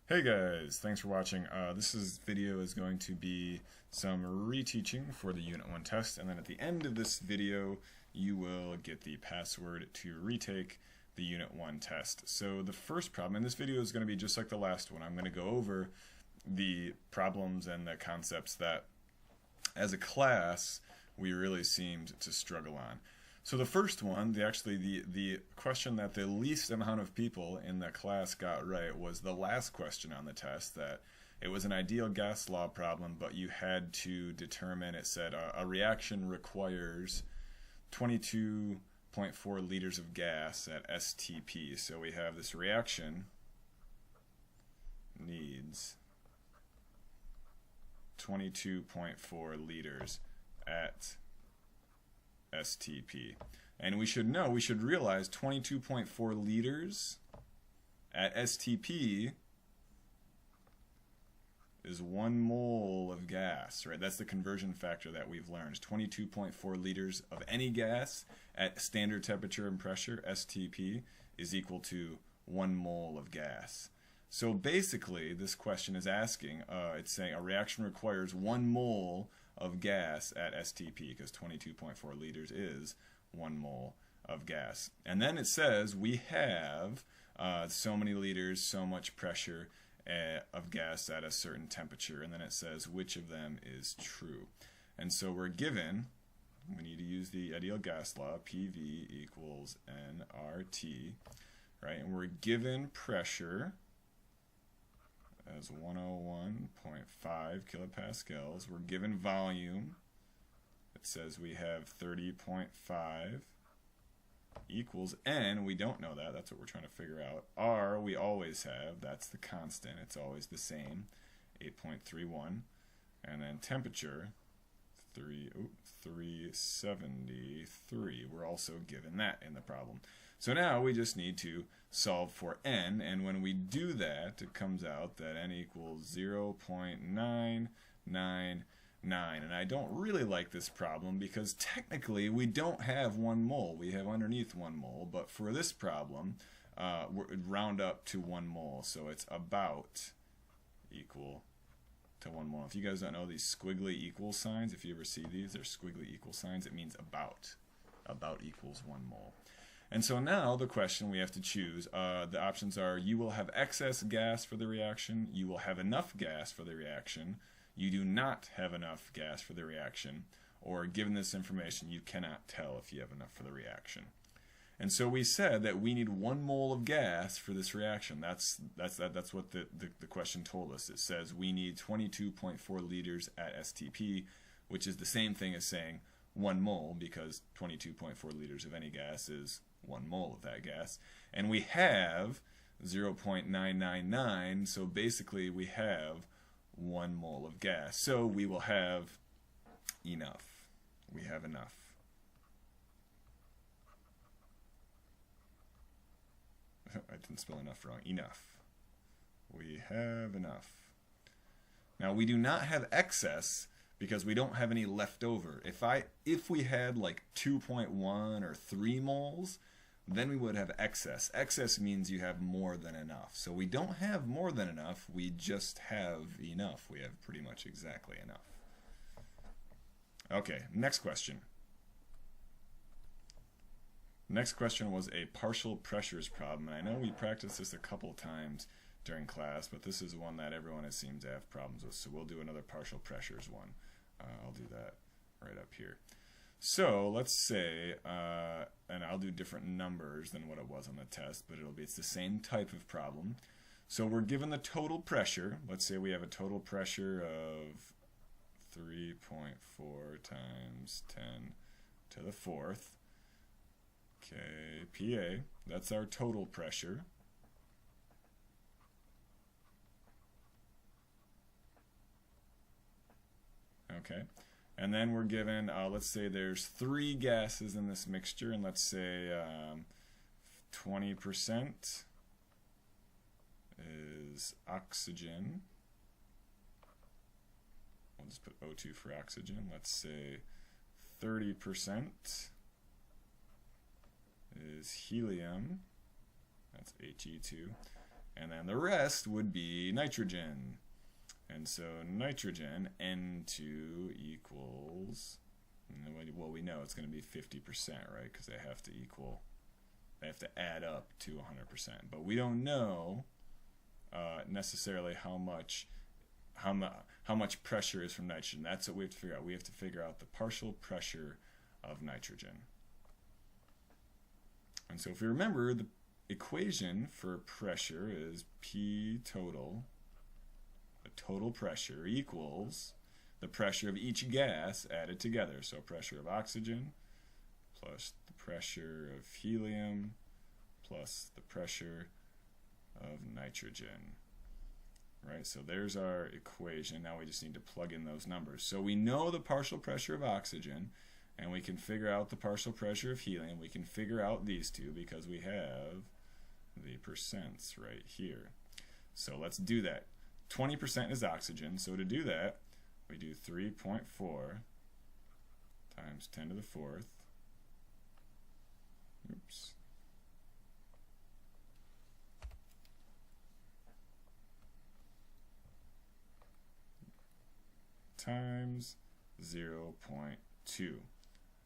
Hey guys, thanks for watching. This video is going to be some reteaching for the Unit 1 test, and then at the end of this video you will get the password to retake the Unit 1 test. So the first problem, and this video is going to be just like the last one. I'm going to go over the problems and the concepts that as a class we really seemed to struggle on. So the first one, the question that the least amount of people in the class got right was the last question on the test, that it was an ideal gas law problem, but you had to determine, it said a reaction requires 22.4 liters of gas at STP. So we have this reaction needs 22.4 liters at STP. And we should realize 22.4 liters at STP is 1 mole of gas, right? That's the conversion factor that we've learned. 22.4 liters of any gas at standard temperature and pressure, STP, is equal to 1 mole of gas. So basically, this question is asking, it's saying a reaction requires 1 mole of gas at STP, because 22.4 liters is 1 mole of gas. And then it says we have so many liters, so much pressure of gas at a certain temperature, and then it says which of them is true. And so we're given, we need to use the ideal gas law, PV equals nRT, right? And we're given pressure as 101.5 kilopascals. We're given volume. It says we have 30.5 equals N. We don't know that. That's what we're trying to figure out. R we always have. That's the constant. It's always the same. 8.31. And then temperature, 373. We're also given that in the problem. So now we just need to solve for n, and when we do that, it comes out that n equals 0.999. And I don't really like this problem because technically we don't have 1 mole. We have underneath 1 mole, but for this problem, we'd round up to 1 mole, so it's about equal to 1 mole. If you guys don't know these squiggly equal signs, if you ever see these, they're squiggly equal signs. It means about. About equals 1 mole. And so now the question we have to choose, the options are: you will have excess gas for the reaction, you will have enough gas for the reaction, you do not have enough gas for the reaction, or given this information you cannot tell if you have enough for the reaction. And so we said that we need 1 mole of gas for this reaction. That's what the question told us. It says we need 22.4 liters at STP, which is the same thing as saying 1 mole, because 22.4 liters of any gas is 1 mole of that gas. And we have 0.999, so basically we have 1 mole of gas. So we will have enough. We have enough. I didn't spell enough wrong. Enough. We have enough. Now we do not have excess because we don't have any left over. If we had like 2.1 or 3 moles, then we would have excess. Excess means you have more than enough. So we don't have more than enough, we just have enough. We have pretty much exactly enough. Okay, next question. Next question was a partial pressures problem. And I know we practiced this a couple times during class, but this is one that everyone has seemed to have problems with. So we'll do another partial pressures one. I'll do that right up here. So let's say, and I'll do different numbers than what it was on the test, but it's the same type of problem. So we're given the total pressure. Let's say we have a total pressure of 3.4 times 10 to the 4th. Okay, PA, that's our total pressure. Okay, and then we're given, let's say there's 3 gases in this mixture, and let's say 20% is oxygen. We'll just put O2 for oxygen. Let's say 30% is helium. That's He2. And then the rest would be nitrogen. And so nitrogen, N2 equals, well, we know it's going to be 50%, right? Because they have to add up to 100%. But we don't know necessarily how much pressure is from nitrogen. That's what we have to figure out. We have to figure out the partial pressure of nitrogen. And so if we remember, the equation for pressure is P total, the total pressure, equals the pressure of each gas added together. So pressure of oxygen plus the pressure of helium plus the pressure of nitrogen. Right, so there's our equation. Now we just need to plug in those numbers. So we know the partial pressure of oxygen, and we can figure out the partial pressure of helium. We can figure out these two because we have the percents right here. So let's do that. 20% is oxygen, so to do that, we do 3.4 times 10 to the fourth. Oops. Times 0.2.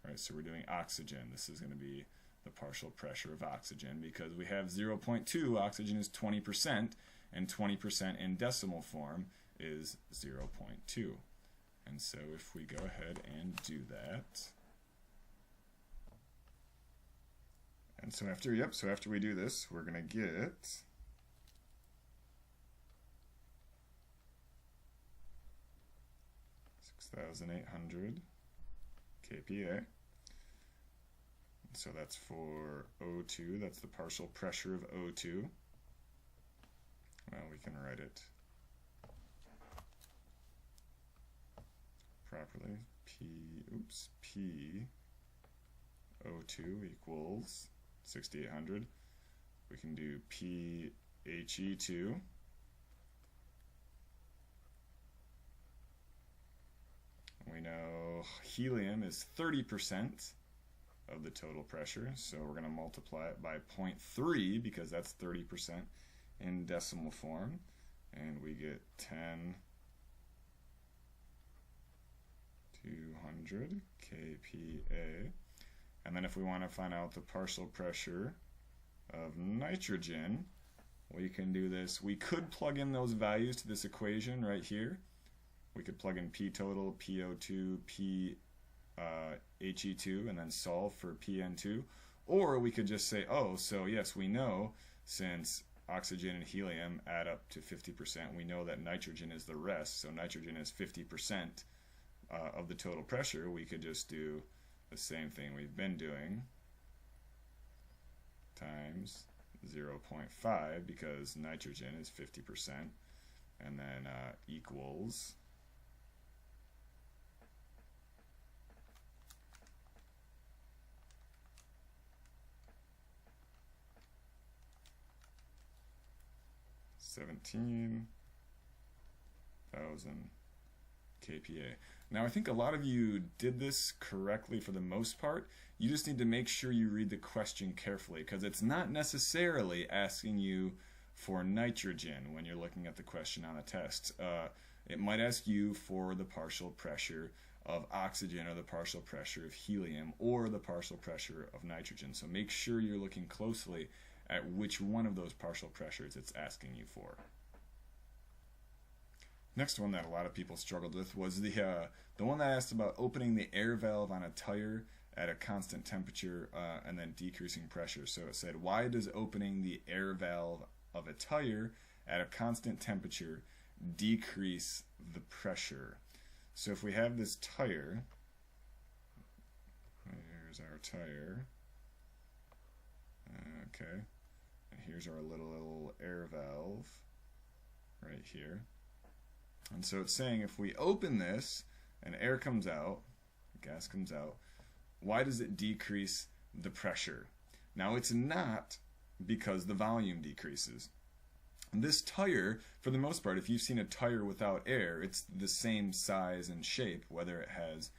Right, so we're doing oxygen. This is going to be the partial pressure of oxygen because we have 0.2. Oxygen is 20%, and 20% in decimal form is 0.2. And so if we go ahead and do that, and so after we do this, we're going to get 6,800 kPa. So that's for O2, that's the partial pressure of O2. Well, we can write it properly. P O2 equals 6,800. We can do PHE2 we know helium is 30% of the total pressure, so we're going to multiply it by 0.3 because that's 30% in decimal form, and we get 10,200 kPa. And then if we want to find out the partial pressure of nitrogen, we can do this. We could plug in those values to this equation right here. We could plug in P total, PO2, HE2, and then solve for PN2. Or we could just say, oh, so yes, we know since oxygen and helium add up to 50%, we know that nitrogen is the rest, so nitrogen is 50% of the total pressure. We could just do the same thing we've been doing, times 0.5, because nitrogen is 50%, and then equals 17,000 kPa. Now I think a lot of you did this correctly for the most part. You just need to make sure you read the question carefully because it's not necessarily asking you for nitrogen when you're looking at the question on the test. It might ask you for the partial pressure of oxygen or the partial pressure of helium or the partial pressure of nitrogen. So make sure you're looking closely at which one of those partial pressures it's asking you for. Next one that a lot of people struggled with was the one that asked about opening the air valve on a tire at a constant temperature and then decreasing pressure. So it said, why does opening the air valve of a tire at a constant temperature decrease the pressure? So if we have this tire, here's our tire, okay, and here's our little air valve right here. And so it's saying if we open this and air comes out, gas comes out, why does it decrease the pressure? Now it's not because the volume decreases. This tire, for the most part, if you've seen a tire without air, it's the same size and shape, whether it has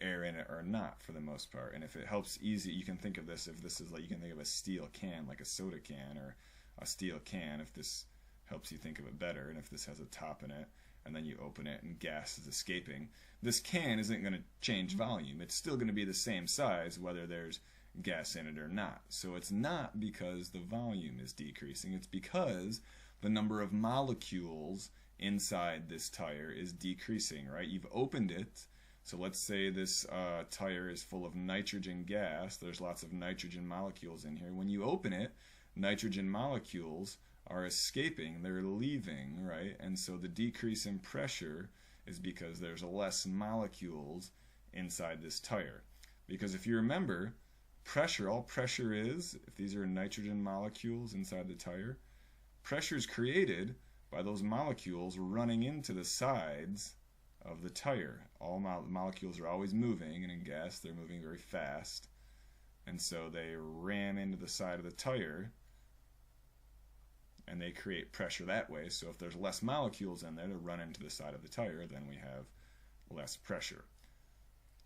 air in it or not, for the most part. And if it helps easy, you can think of this, if this is like, you can think of a steel can, like a soda can or a steel can. If this helps you think of it better. And if this has a top in it, and then you open it and gas is escaping, this can isn't going to change volume. It's still going to be the same size whether there's gas in it or not. So it's not because the volume is decreasing, it's because the number of molecules inside this tire is decreasing, right? You've opened it, so let's say this tire is full of nitrogen gas. There's lots of nitrogen molecules in here. When you open it, nitrogen molecules are escaping, they're leaving, right? And so the decrease in pressure is because there's less molecules inside this tire. Because if you remember, pressure, all pressure is, if these are nitrogen molecules inside the tire, pressure is created by those molecules running into the sides of the tire. All molecules are always moving, and in gas they're moving very fast. And so they ram into the side of the tire, and they create pressure that way. So if there's less molecules in there to run into the side of the tire, then we have less pressure.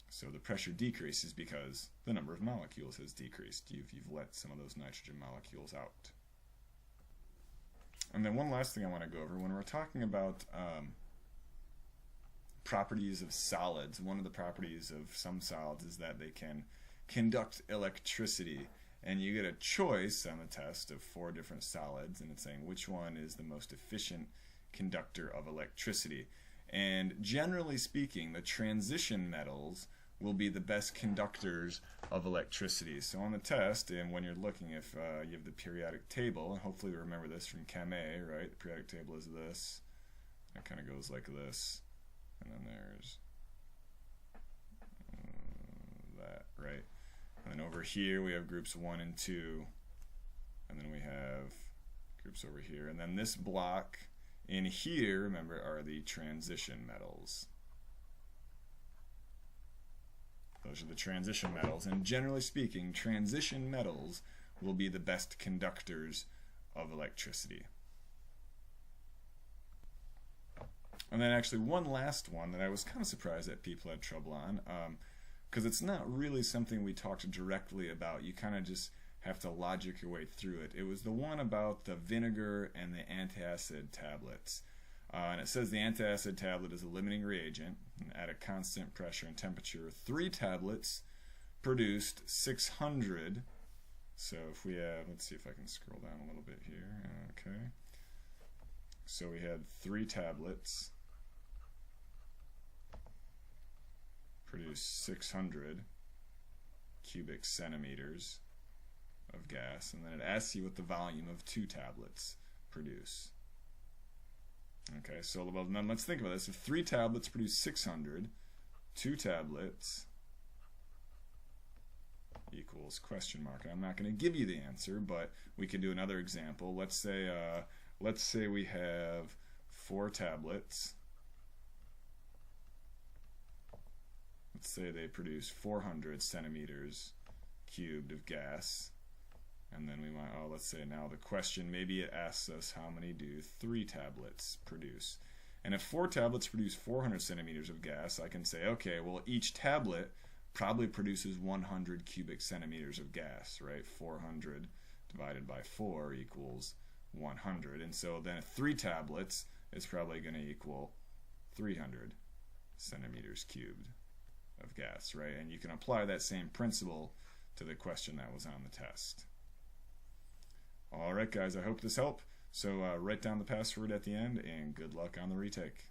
So the pressure decreases because the number of molecules has decreased. You've let some of those nitrogen molecules out. And then one last thing I want to go over, when we're talking about properties of solids, one of the properties of some solids is that they can conduct electricity. And you get a choice on the test of 4 different solids, and it's saying which one is the most efficient conductor of electricity. And generally speaking, the transition metals will be the best conductors of electricity. So on the test, and when you're looking, if you have the periodic table, and hopefully you remember this from Chem A, right? The periodic table is this. It kind of goes like this. And then there's that, right? And then over here we have groups 1 and 2, and then we have groups over here. And then this block in here, remember, are the transition metals. Those are the transition metals, and generally speaking, transition metals will be the best conductors of electricity. And then actually one last one that I was kind of surprised that people had trouble on, because it's not really something we talked directly about. You kind of just have to logic your way through it. It was the one about the vinegar and the antacid tablets. And it says the antacid tablet is a limiting reagent, and at a constant pressure and temperature. 3 tablets produced 600. So if we have, let's see if I can scroll down a little bit here. Okay. So we had 3 tablets produce 600 cubic centimeters of gas, and then it asks you what the volume of 2 tablets produce. Okay, so well, then let's think about this. If 3 tablets produce 600, 2 tablets equals question mark. I'm not going to give you the answer, but we could do another example. Let's say we have 4 tablets. Let's say they produce 400 centimeters cubed of gas. And then we want, let's say now the question, maybe it asks us how many do 3 tablets produce. And if 4 tablets produce 400 centimeters of gas, I can say, okay, well, each tablet probably produces 100 cubic centimeters of gas, right? 400 divided by 4 equals 100. And so then 3 tablets is probably going to equal 300 centimeters cubed of gas, right? And you can apply that same principle to the question that was on the test. Alright guys, I hope this helped. So write down the password at the end, and good luck on the retake.